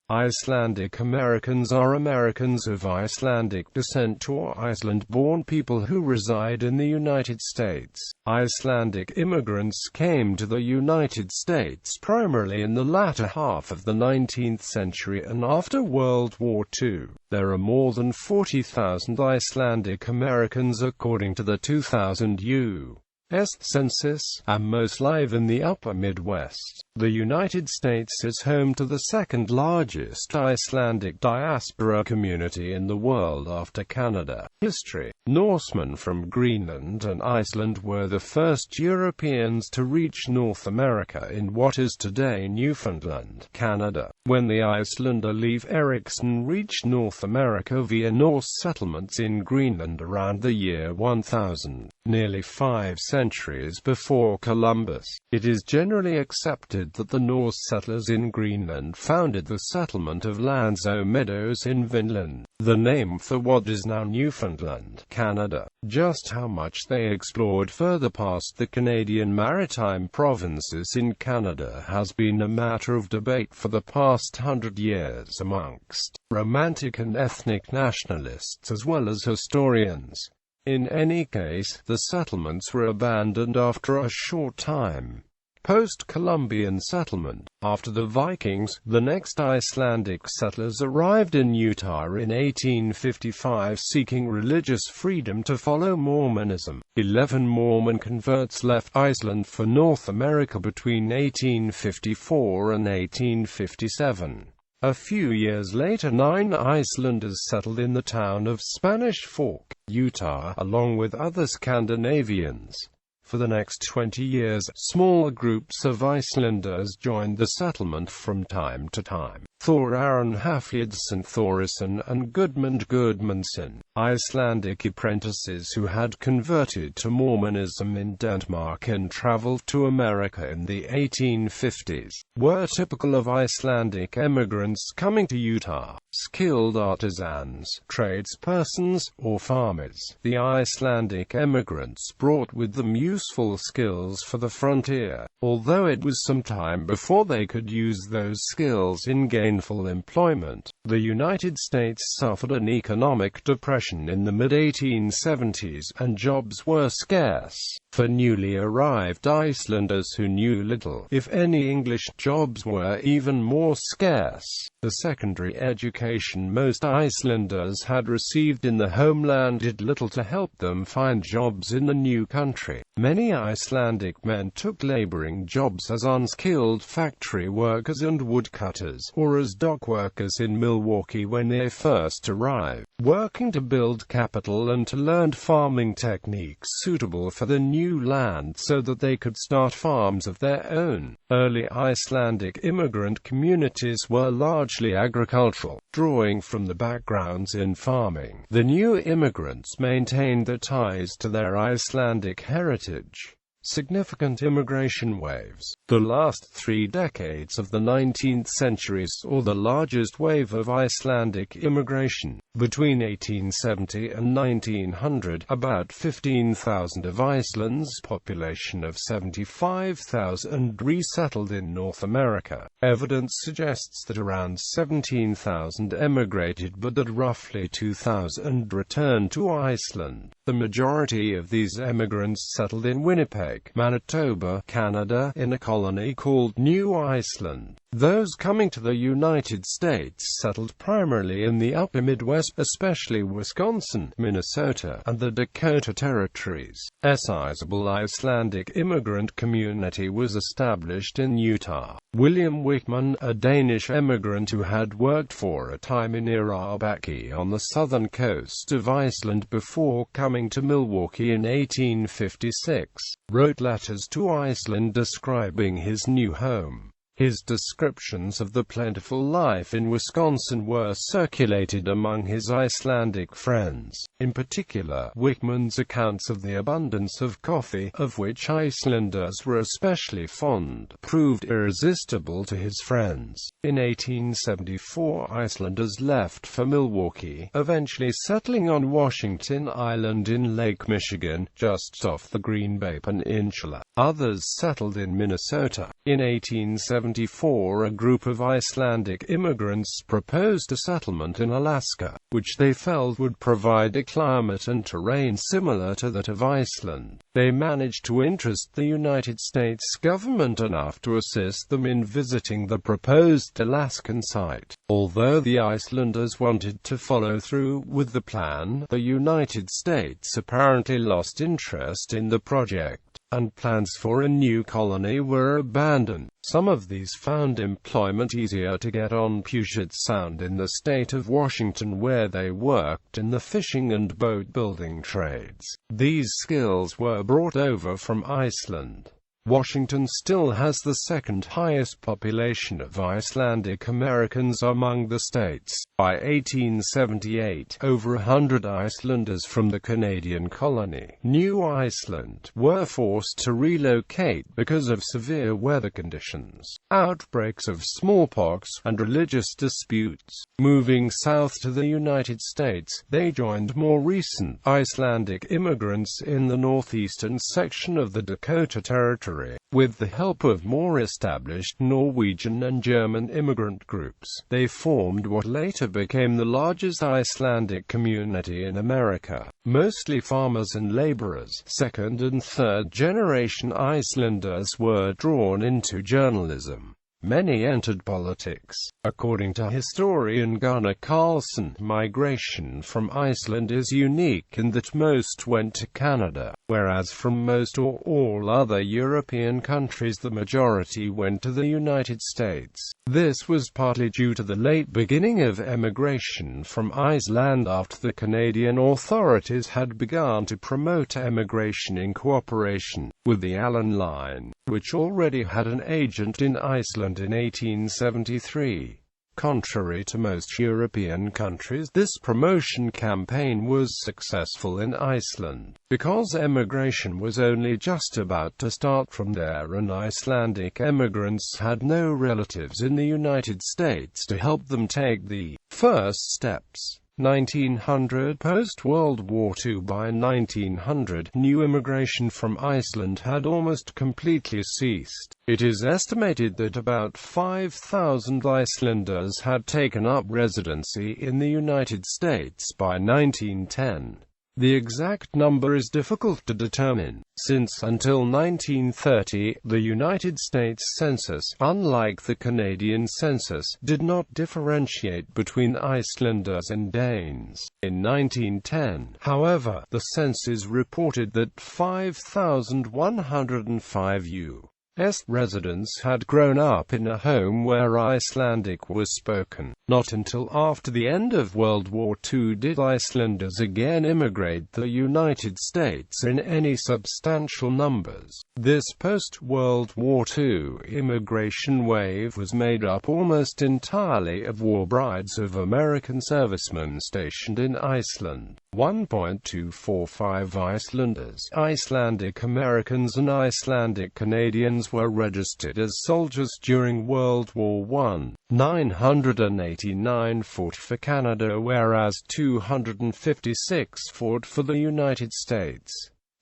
Icelandic Americans are Americans of Icelandic descent or Iceland-born people who reside in the United States. Icelandic immigrants came to the United States primarily in the latter half of the 19th century and after World War II. There are more than 40,000 Icelandic Americans according to the 2000 U.S. census, and most live in the upper Midwest. The United States is home to the second largest Icelandic diaspora community in the world after Canada. History: Norsemen from Greenland and Iceland were the first Europeans to reach North America in what is today Newfoundland, Canada. When the Icelander Leif Erikson reached North America via Norse settlements in Greenland around the year 1000, nearly 5 centuries before Columbus, it is generally accepted that the Norse settlers in Greenland founded the settlement of Lanzo Meadows in Vinland, the name for what is now Newfoundland, Canada. Just how much they explored further past the Canadian maritime provinces in Canada has been a matter of debate for the past 100 years amongst romantic and ethnic nationalists as well as historians. In any case, the settlements were abandoned after a short time. Post-Columbian settlement. After the Vikings, the next Icelandic settlers arrived in Utah in 1855 seeking religious freedom to follow Mormonism. 11 Mormon converts left Iceland for North America between 1854 and 1857. A few years later 9 Icelanders settled in the town of Spanish Fork, Utah, along with other Scandinavians. For the next 20 years, smaller groups of Icelanders joined the settlement from time to time. Thor Aron Haflidsson Thorisson and Gudmund Gudmundsson, Icelandic apprentices who had converted to Mormonism in Denmark and traveled to America in the 1850s, were typical of Icelandic immigrants coming to Utah. Skilled artisans, tradespersons, or farmers. The Icelandic immigrants brought with them useful skills for the frontier, although it was some time before they could use those skills in gainful employment. The United States suffered an economic depression in the mid-1870s, and jobs were scarce. For newly arrived Icelanders who knew little, if any English, jobs were even more scarce. The secondary education most Icelanders had received in the homeland did little to help them find jobs in the new country. Many Icelandic men took laboring jobs as unskilled factory workers and woodcutters, or as dock workers in Milwaukee when they first arrived, working to build capital and to learn farming techniques suitable for the new land so that they could start farms of their own. Early Icelandic immigrant communities were largely agricultural, drawing from the backgrounds in farming. The new immigrants maintained their ties to their Icelandic heritage. Significant immigration waves. The last 3 decades of the 19th century saw the largest wave of Icelandic immigration. Between 1870 and 1900, about 15,000 of Iceland's population of 75,000 resettled in North America. Evidence suggests that around 17,000 emigrated but that roughly 2,000 returned to Iceland. The majority of these emigrants settled in Winnipeg, Manitoba, Canada, in a colony called New Iceland. Those coming to the United States settled primarily in the upper Midwest, especially Wisconsin, Minnesota, and the Dakota Territories. A sizable Icelandic immigrant community was established in Utah. William Wickman, a Danish immigrant who had worked for a time in Irabaki on the southern coast of Iceland before coming to Milwaukee in 1856, wrote letters to Iceland describing his new home. His descriptions of the plentiful life in Wisconsin were circulated among his Icelandic friends. In particular, Wickman's accounts of the abundance of coffee, of which Icelanders were especially fond, proved irresistible to his friends. In 1874, Icelanders left for Milwaukee, eventually settling on Washington Island in Lake Michigan, just off the Green Bay Peninsula. Others settled in Minnesota. In 1870, 1874, a group of Icelandic immigrants proposed a settlement in Alaska, which they felt would provide a climate and terrain similar to that of Iceland. They managed to interest the United States government enough to assist them in visiting the proposed Alaskan site. Although the Icelanders wanted to follow through with the plan, the United States apparently lost interest in the project, and plans for a new colony were abandoned. Some of these found employment easier to get on Puget Sound in the state of Washington, where they worked in the fishing and boat-building trades. These skills were brought over from Iceland. Washington still has the second highest population of Icelandic Americans among the states. By 1878, over 100 Icelanders from the Canadian colony, New Iceland, were forced to relocate because of severe weather conditions, outbreaks of smallpox, and religious disputes. Moving south to the United States, they joined more recent Icelandic immigrants in the northeastern section of the Dakota Territory. With the help of more established Norwegian and German immigrant groups, they formed what later became the largest Icelandic community in America. Mostly farmers and laborers, second and third generation Icelanders were drawn into journalism. Many entered politics. According to historian Gunnar Carlson, migration from Iceland is unique in that most went to Canada, whereas from most or all other European countries the majority went to the United States. This was partly due to the late beginning of emigration from Iceland after the Canadian authorities had begun to promote emigration in cooperation with the Allen Line, which already had an agent in Iceland in 1873. Contrary to most European countries, this promotion campaign was successful in Iceland, because emigration was only just about to start from there and Icelandic emigrants had no relatives in the United States to help them take the first steps. 1900 Post-World War II. By 1900, new immigration from Iceland had almost completely ceased. It is estimated that about 5,000 Icelanders had taken up residency in the United States by 1910. The exact number is difficult to determine, since until 1930, the United States Census, unlike the Canadian census, did not differentiate between Icelanders and Danes. In 1910, however, the census reported that 5,105 U.S. residents had grown up in a home where Icelandic was spoken. Not until after the end of World War II did Icelanders again immigrate to the United States in any substantial numbers. This post-World War II immigration wave was made up almost entirely of war brides of American servicemen stationed in Iceland. 1.245 Icelanders, Icelandic Americans and Icelandic Canadians were registered as soldiers during World War I. 989 fought for Canada, whereas 256 fought for the United States.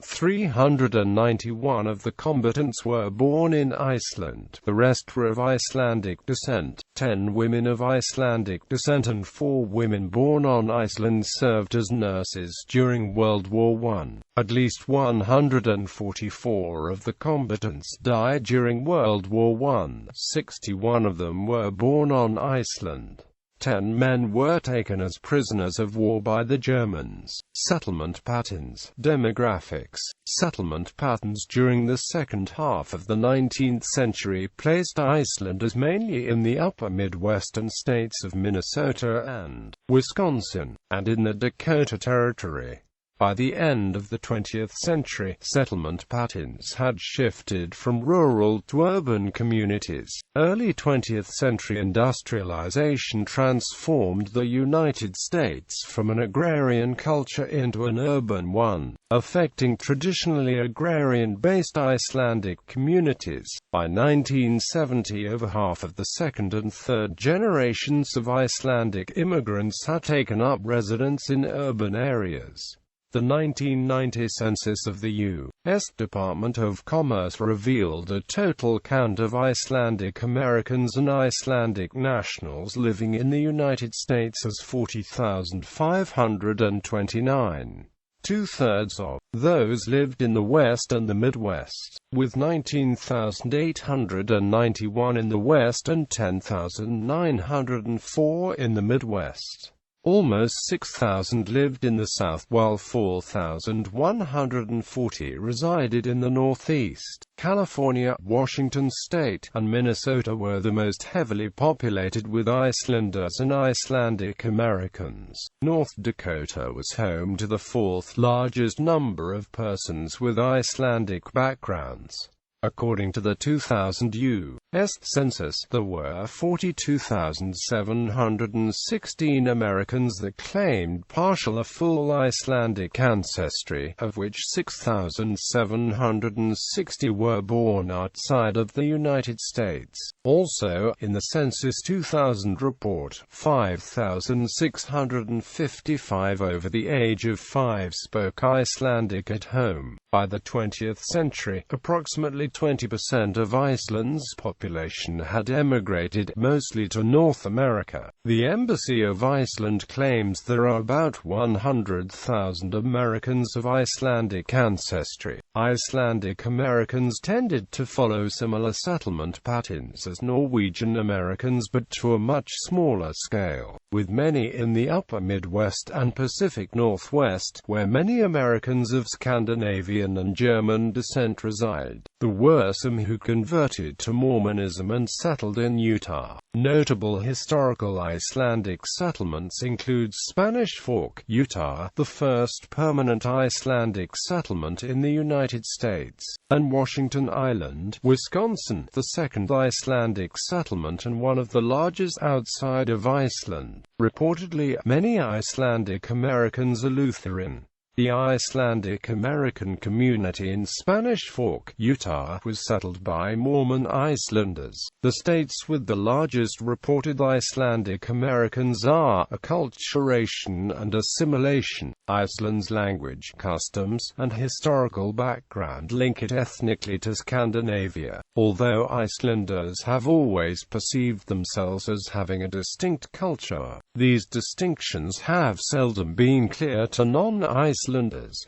391 of the combatants were born in Iceland. The rest were of Icelandic descent. 10 women of Icelandic descent and 4 women born on Iceland served as nurses during World War I. At least 144 of the combatants died during World War I. 61 of them were born on Iceland. 10 men were taken as prisoners of war by the Germans. Settlement patterns. Demographics. Settlement patterns during the second half of the 19th century placed Icelanders mainly in the upper Midwestern states of Minnesota and Wisconsin, and in the Dakota Territory. By the end of the 20th century, settlement patterns had shifted from rural to urban communities. Early 20th century industrialization transformed the United States from an agrarian culture into an urban one, affecting traditionally agrarian-based Icelandic communities. By 1970, over half of the second and third generations of Icelandic immigrants had taken up residence in urban areas. The 1990 census of the U.S. Department of Commerce revealed a total count of Icelandic Americans and Icelandic nationals living in the United States as 40,529. Two-thirds of those lived in the West and the Midwest, with 19,891 in the West and 10,904 in the Midwest. Almost 6,000 lived in the South, while 4,140 resided in the Northeast. California, Washington State, and Minnesota were the most heavily populated with Icelanders and Icelandic Americans. North Dakota was home to the fourth largest number of persons with Icelandic backgrounds. According to the 2000 U.S. Census, there were 42,716 Americans that claimed partial or full Icelandic ancestry, of which 6,760 were born outside of the United States. Also, in the Census 2000 report, 5,655 over the age of 5 spoke Icelandic at home. By the 20th century, approximately 20% of Iceland's population had emigrated, mostly to North America. The Embassy of Iceland claims there are about 100,000 Americans of Icelandic ancestry. Icelandic Americans tended to follow similar settlement patterns as Norwegian Americans, but to a much smaller scale, with many in the upper Midwest and Pacific Northwest, where many Americans of Scandinavian and German descent reside. There were some who converted to Mormonism and settled in Utah. Notable historical Icelandic settlements include Spanish Fork, Utah, the first permanent Icelandic settlement in the United States, and Washington Island, Wisconsin, the second Icelandic settlement and one of the largest outside of Iceland. Reportedly, many Icelandic Americans are Lutheran. The Icelandic American community in Spanish Fork, Utah, was settled by Mormon Icelanders. The states with the largest reported Icelandic Americans are acculturation and assimilation. Iceland's language, customs, and historical background link it ethnically to Scandinavia, although Icelanders have always perceived themselves as having a distinct culture. These distinctions have seldom been clear to non-Icelanders,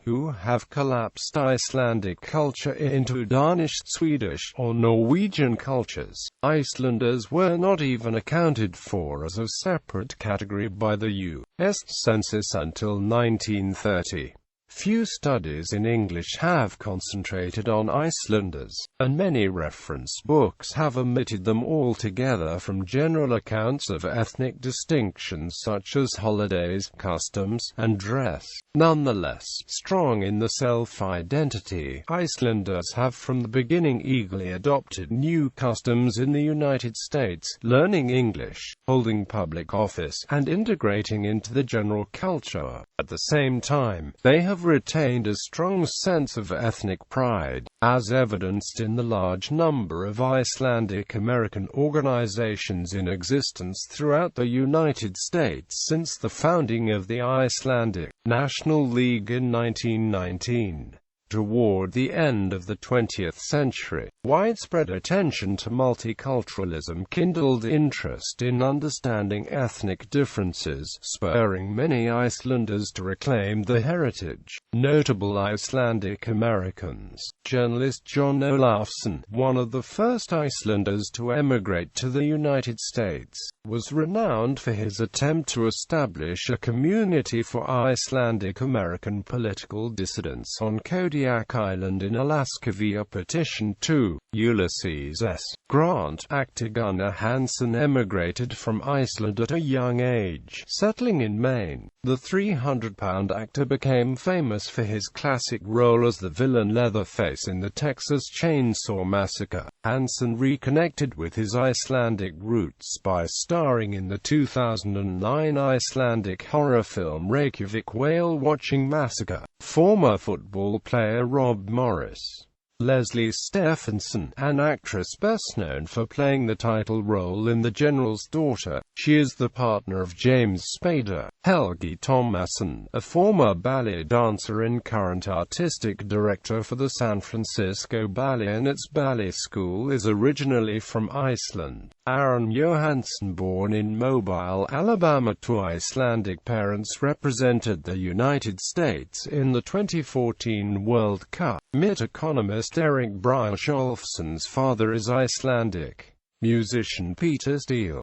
who have collapsed Icelandic culture into Danish, Swedish, or Norwegian cultures. Icelanders were not even accounted for as a separate category by the U.S. Census until 1930. Few studies in English have concentrated on Icelanders, and many reference books have omitted them altogether from general accounts of ethnic distinctions such as holidays, customs, and dress. Nonetheless, strong in the self-identity, Icelanders have from the beginning eagerly adopted new customs in the United States, learning English, holding public office, and integrating into the general culture. At the same time, they have retained a strong sense of ethnic pride, as evidenced in the large number of Icelandic American organizations in existence throughout the United States since the founding of the Icelandic National League in 1919. Toward the end of the 20th century, widespread attention to multiculturalism kindled interest in understanding ethnic differences, spurring many Icelanders to reclaim their heritage. Notable Icelandic Americans. Journalist John Olafsson, one of the first Icelanders to emigrate to the United States, was renowned for his attempt to establish a community for Icelandic American political dissidents on Kodiak Island in Alaska via petition to Ulysses S. Grant. Actor Gunnar Hansen emigrated from Iceland at a young age, settling in Maine. The 300-pound actor became famous for his classic role as the villain Leatherface in the Texas Chainsaw Massacre. Hansen reconnected with his Icelandic roots by starring in the 2009 Icelandic horror film Reykjavik Whale Watching Massacre. Former football player Rob Morris Leslie Stephenson, an actress best known for playing the title role in The General's Daughter. She is the partner of James Spader. Helgi Thomasson, a former ballet dancer and current artistic director for the San Francisco Ballet and its ballet school, is originally from Iceland. Aaron Johansson, born in Mobile, Alabama to Icelandic parents, represented the United States in the 2014 World Cup. MIT economist Eric Brynjolfsson's father is Icelandic. Musician Peter Steele